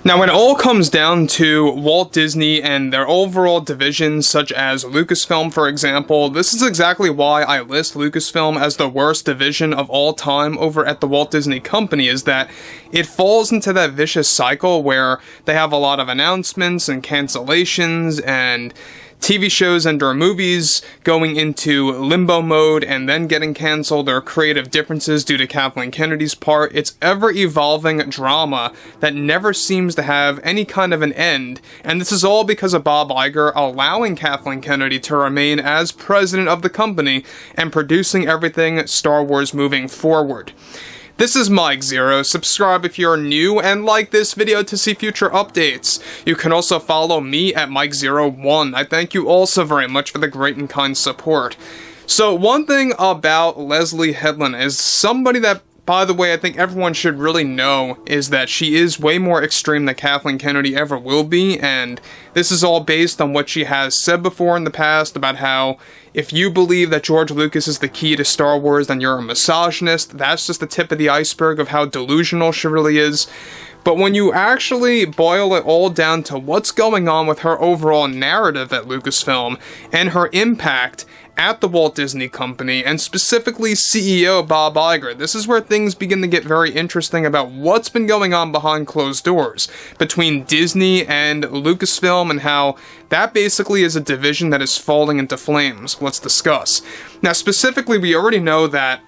Now, when it all comes down to Walt Disney and their overall divisions, such as Lucasfilm, for example, this is exactly why I list Lucasfilm as the worst division of all time over at the Walt Disney Company, is that it falls into that vicious cycle where they have a lot of announcements and cancellations and TV shows and or movies going into limbo mode and then getting canceled, or creative differences due to Kathleen Kennedy's part. It's ever-evolving drama that never seems to have any kind of an end, and this is all because of Bob Iger allowing Kathleen Kennedy to remain as president of the company and producing everything Star Wars moving forward. This is Mike Zero. Subscribe if you're new and like this video to see future updates. You can also follow me at Mike01. I thank you all so very much for the great and kind support. So one thing about Leslye Headland is somebody that, by the way, I think everyone should really know, is that she is way more extreme than Kathleen Kennedy ever will be, and this is all based on what she has said before in the past about how if you believe that George Lucas is the key to Star Wars, then you're a misogynist. That's just the tip of the iceberg of how delusional she really is. But when you actually boil it all down to what's going on with her overall narrative at Lucasfilm and her impact at the Walt Disney Company, and specifically CEO Bob Iger, this is where things begin to get very interesting about what's been going on behind closed doors between Disney and Lucasfilm, and how that basically is a division that is falling into flames. Let's discuss. Now, specifically, we already know that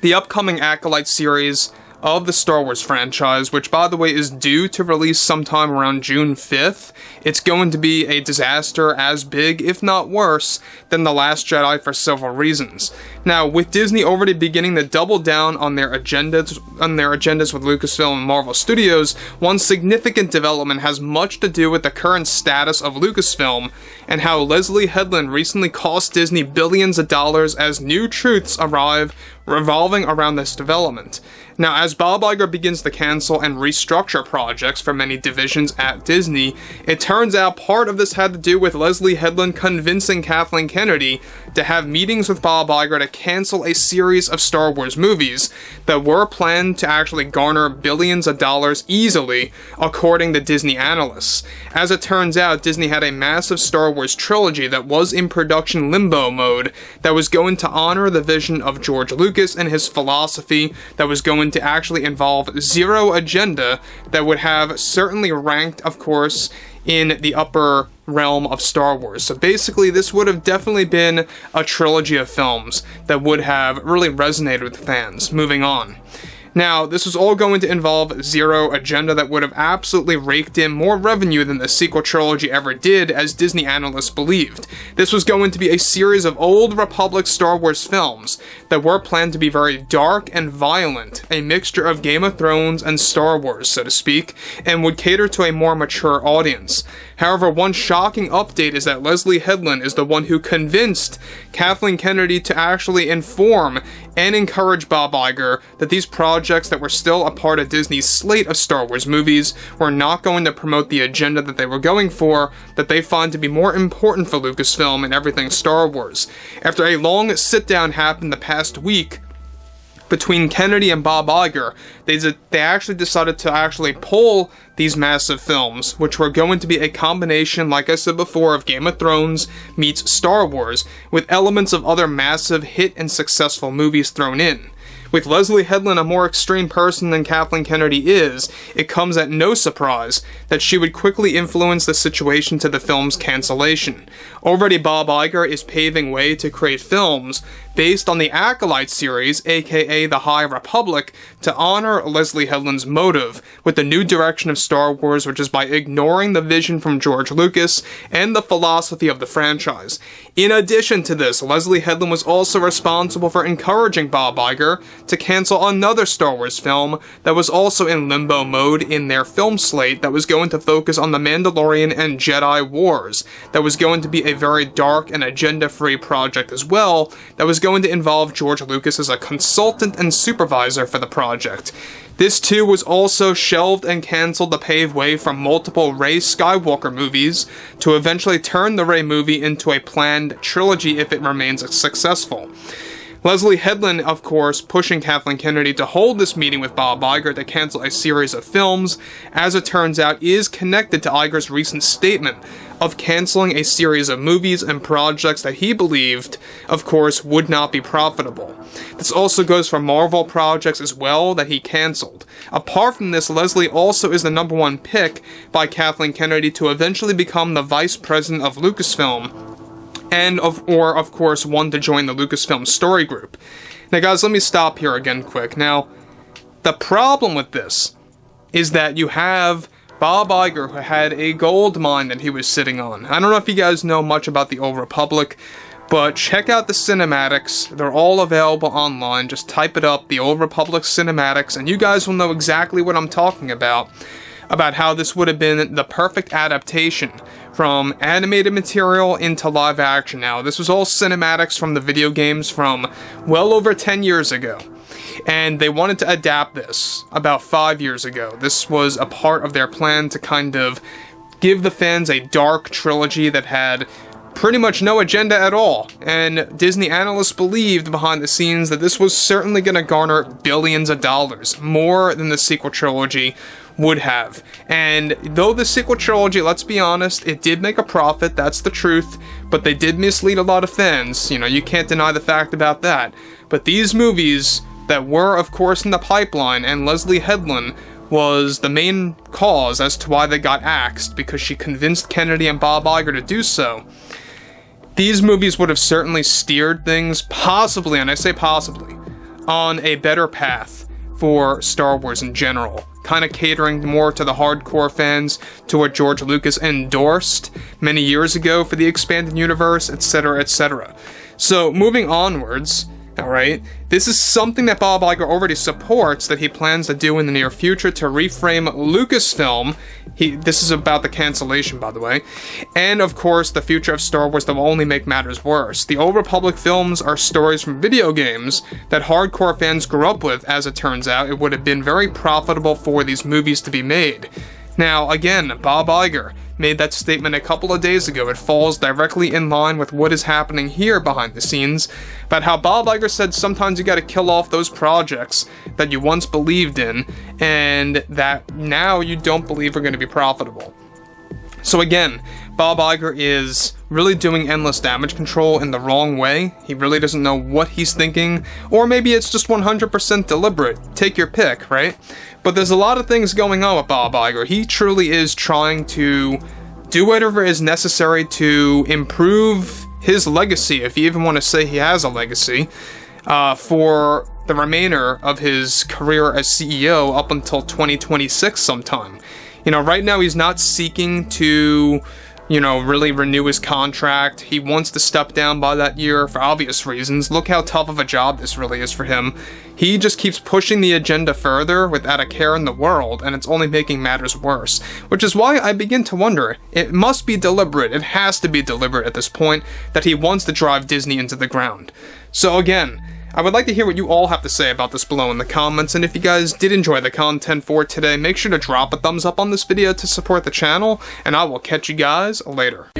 the upcoming Acolyte series of the Star Wars franchise, which by the way is due to release sometime around June 5th, it's going to be a disaster as big, if not worse, than The Last Jedi for several reasons. Now, with Disney already beginning to double down on their agendas with Lucasfilm and Marvel Studios, one significant development has much to do with the current status of Lucasfilm and how Leslye Headland recently cost Disney billions of dollars as new truths arrive revolving around this development. Now, as Bob Iger begins to cancel and restructure projects for many divisions at Disney, it turns out part of this had to do with Leslye Headland convincing Kathleen Kennedy to have meetings with Bob Iger to cancel a series of Star Wars movies that were planned to actually garner billions of dollars easily, according to Disney analysts. As it turns out, Disney had a massive Star Wars trilogy that was in production limbo mode that was going to honor the vision of George Lucas and his philosophy, that was going to actually involve zero agenda, that would have certainly ranked, of course, in the upper realm of Star Wars. So basically, this would have definitely been a trilogy of films that would have really resonated with fans. Moving on. Now, this was all going to involve zero agenda that would have absolutely raked in more revenue than the sequel trilogy ever did, as Disney analysts believed. This was going to be a series of Old Republic Star Wars films that were planned to be very dark and violent, a mixture of Game of Thrones and Star Wars, so to speak, and would cater to a more mature audience. However, one shocking update is that Leslye Headland is the one who convinced Kathleen Kennedy to actually inform and encourage Bob Iger that these projects that were still a part of Disney's slate of Star Wars movies were not going to promote the agenda that they were going for, that they find to be more important for Lucasfilm and everything Star Wars. After a long sit-down happened the past week between Kennedy and Bob Iger, they actually decided to actually pull these massive films, which were going to be a combination, like I said before, of Game of Thrones meets Star Wars, with elements of other massive hit and successful movies thrown in. With Leslye Headland a more extreme person than Kathleen Kennedy is, it comes at no surprise that she would quickly influence the situation to the film's cancellation. Already Bob Iger is paving way to create films based on the Acolyte series, aka the High Republic, to honor Leslye Headland's motive with the new direction of Star Wars, which is by ignoring the vision from George Lucas and the philosophy of the franchise. In addition to this, Leslye Headland was also responsible for encouraging Bob Iger to cancel another Star Wars film that was also in limbo mode in their film slate that was going to focus on The Mandalorian and Jedi Wars, that was going to be a very dark and agenda-free project as well, that was going to involve George Lucas as a consultant and supervisor for the project. This too was also shelved and cancelled to pave way for multiple Rey Skywalker movies to eventually turn the Rey movie into a planned trilogy if it remains successful. Leslye Headland, of course, pushing Kathleen Kennedy to hold this meeting with Bob Iger to cancel a series of films, as it turns out, is connected to Iger's recent statement of canceling a series of movies and projects that he believed, of course, would not be profitable. This also goes for Marvel projects as well that he canceled. Apart from this, Leslye also is the #1 pick by Kathleen Kennedy to eventually become the vice president of Lucasfilm, and of course, one to join the Lucasfilm story group. Now guys, let me stop here again quick. Now, the problem with this is that you have Bob Iger, who had a gold mine that he was sitting on. I don't know if you guys know much about the Old Republic, but check out the cinematics. They're all available online. Just type it up, the Old Republic cinematics, and you guys will know exactly what I'm talking about how this would have been the perfect adaptation from animated material into live action. Now, this was all cinematics from the video games from well over 10 years ago. And they wanted to adapt this about 5 years ago. This was a part of their plan to kind of give the fans a dark trilogy that had pretty much no agenda at all. And Disney analysts believed behind the scenes that this was certainly going to garner billions of dollars, more than the sequel trilogy would have. And though the sequel trilogy, let's be honest, it did make a profit, that's the truth, but they did mislead a lot of fans. You know, you can't deny the fact about that. But these movies that were, of course, in the pipeline, and Leslye Headland was the main cause as to why they got axed, because she convinced Kennedy and Bob Iger to do so. These movies would have certainly steered things, possibly, and I say possibly, on a better path for Star Wars in general, kind of catering more to the hardcore fans, to what George Lucas endorsed many years ago for the expanded universe, etc., etc. So, moving onwards, alright, this is something that Bob Iger already supports that he plans to do in the near future to reframe Lucasfilm. This is about the cancellation, by the way. And, of course, the future of Star Wars that will only make matters worse. The Old Republic films are stories from video games that hardcore fans grew up with, as it turns out. It would have been very profitable for these movies to be made. Now, again, Bob Iger made that statement a couple of days ago. It falls directly in line with what is happening here behind the scenes, about how Bob Iger said sometimes you gotta kill off those projects that you once believed in, and that now you don't believe are going to be profitable. So again, Bob Iger is really doing endless damage control in the wrong way. He really doesn't know what he's thinking, or maybe it's just 100% deliberate. Take your pick, right? But there's a lot of things going on with Bob Iger. He truly is trying to do whatever is necessary to improve his legacy, if you even want to say he has a legacy, for the remainder of his career as CEO up until 2026 sometime. You know, right now he's not seeking to, you know, really renew his contract. He wants to step down by that year for obvious reasons. Look how tough of a job this really is for him. He just keeps pushing the agenda further without a care in the world, and it's only making matters worse. Which is why I begin to wonder, it must be deliberate, it has to be deliberate at this point, that he wants to drive Disney into the ground. So again, I would like to hear what you all have to say about this below in the comments, and if you guys did enjoy the content for today, make sure to drop a thumbs up on this video to support the channel, and I will catch you guys later.